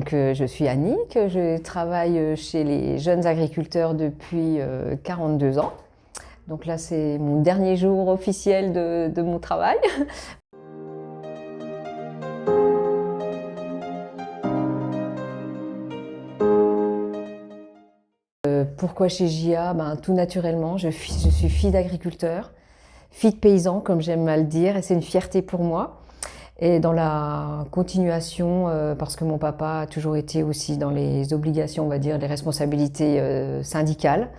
Donc, je suis Annick, je travaille chez les jeunes agriculteurs depuis 42 ans. Donc là, c'est mon dernier jour officiel de mon travail. Pourquoi chez JA? Tout naturellement, je suis fille d'agriculteur, fille de paysan, comme j'aime à le dire, et c'est une fierté pour moi. Et dans la continuation, parce que mon papa a toujours été aussi dans les obligations, on va dire, les responsabilités syndicales.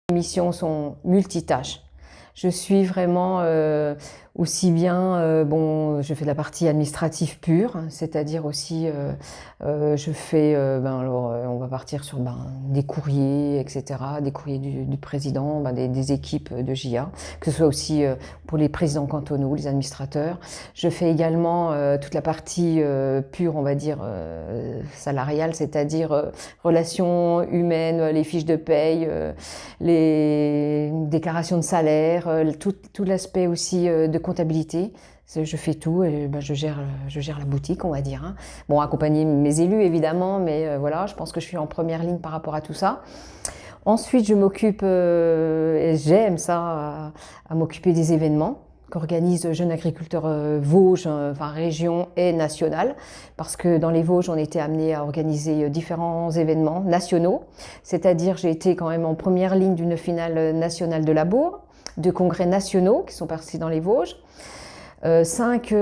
Les missions sont multitâches. Je suis vraiment aussi bien, je fais de la partie administrative pure, c'est-à-dire aussi je fais, on va partir sur des courriers, etc., des courriers du président, des équipes de JA, que ce soit aussi pour les présidents cantonaux, les administrateurs. Je fais également toute la partie pure, on va dire, salariale, c'est-à-dire relations humaines, les fiches de paye, les déclarations de salaire, tout l'aspect aussi de comptabilité. Je fais tout et je gère la boutique, on va dire. Hein. Bon, accompagner mes élus évidemment, mais voilà, je pense que je suis en première ligne par rapport à tout ça. Ensuite, je m'occupe, et j'aime ça, à m'occuper des événements qu'organise Jeunes Agriculteurs Vosges, région et nationale, parce que dans les Vosges, on était amené à organiser différents événements nationaux, c'est-à-dire j'ai été quand même en première ligne d'une finale nationale de labour, de congrès nationaux qui sont passés dans les Vosges, 5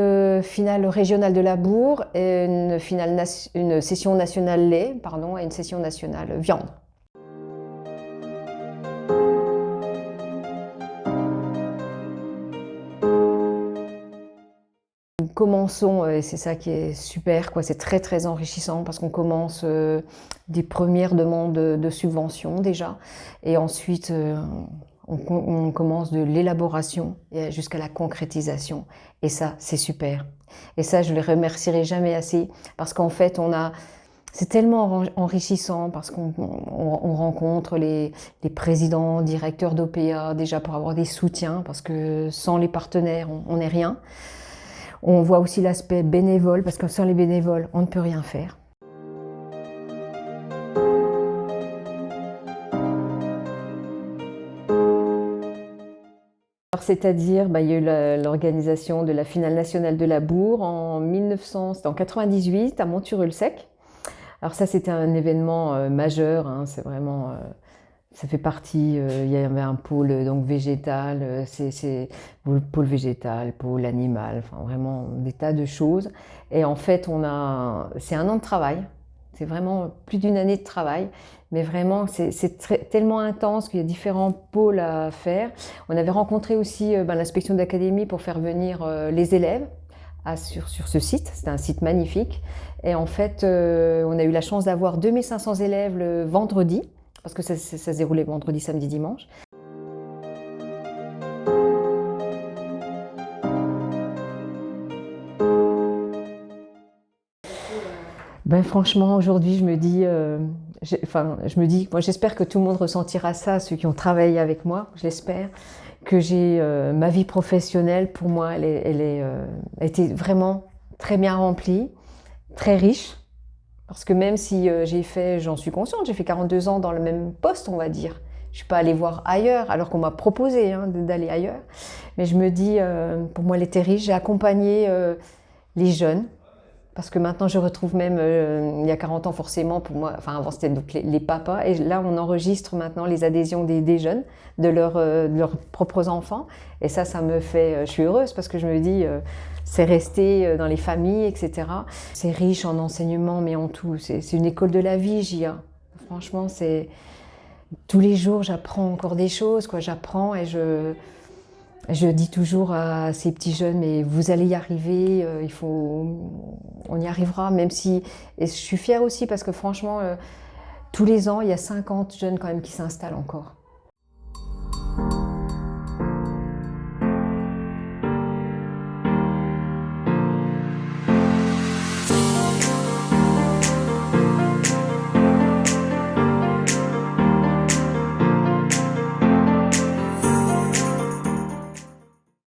finales régionales de labour et une session nationale lait, et une session nationale viande. Nous commençons, et c'est ça qui est super, c'est très très enrichissant parce qu'on commence des premières demandes de subventions déjà, et ensuite on commence de l'élaboration jusqu'à la concrétisation, et ça c'est super. Et ça je ne les remercierai jamais assez parce qu'en fait c'est tellement enrichissant parce qu'on rencontre les présidents, directeurs d'OPA déjà pour avoir des soutiens, parce que sans les partenaires on n'est rien. On voit aussi l'aspect bénévole, parce que sans les bénévoles, on ne peut rien faire. C'est-à-dire, il y a eu l'organisation de la finale nationale de labour c'était en 98 à Montureux-le-Sec. Alors ça, c'était un événement majeur, hein, c'est vraiment... ça fait partie, il y avait un pôle donc végétal, c'est pôle végétal, pôle animal, vraiment des tas de choses. Et en fait, c'est un an de travail, c'est vraiment plus d'une année de travail, mais vraiment c'est tellement intense qu'il y a différents pôles à faire. On avait rencontré aussi l'inspection d'académie pour faire venir les élèves sur ce site, c'était un site magnifique. Et en fait, on a eu la chance d'avoir 2500 élèves le vendredi, parce que ça se déroulait vendredi, samedi, dimanche. Franchement, aujourd'hui, je me dis, moi j'espère que tout le monde ressentira ça, ceux qui ont travaillé avec moi, j'espère, que j'ai ma vie professionnelle, pour moi, elle était vraiment très bien remplie, très riche. Parce que même si j'en suis consciente, j'ai fait 42 ans dans le même poste, on va dire. Je ne suis pas allée voir ailleurs, alors qu'on m'a proposé d'aller ailleurs. Mais je me dis, pour moi, elle était riche. J'ai accompagné les jeunes, parce que maintenant, je retrouve même, il y a 40 ans forcément, pour moi, avant c'était donc les papas, et là, on enregistre maintenant les adhésions des jeunes, de leurs propres enfants. Et ça me fait, je suis heureuse, parce que je me dis... c'est resté dans les familles, etc. C'est riche en enseignement, mais en tout. C'est une école de la vie, JA. Franchement, tous les jours, j'apprends encore des choses, J'apprends et je dis toujours à ces petits jeunes, mais vous allez y arriver, on y arrivera, même si... Et je suis fière aussi parce que franchement, tous les ans, il y a 50 jeunes quand même qui s'installent encore.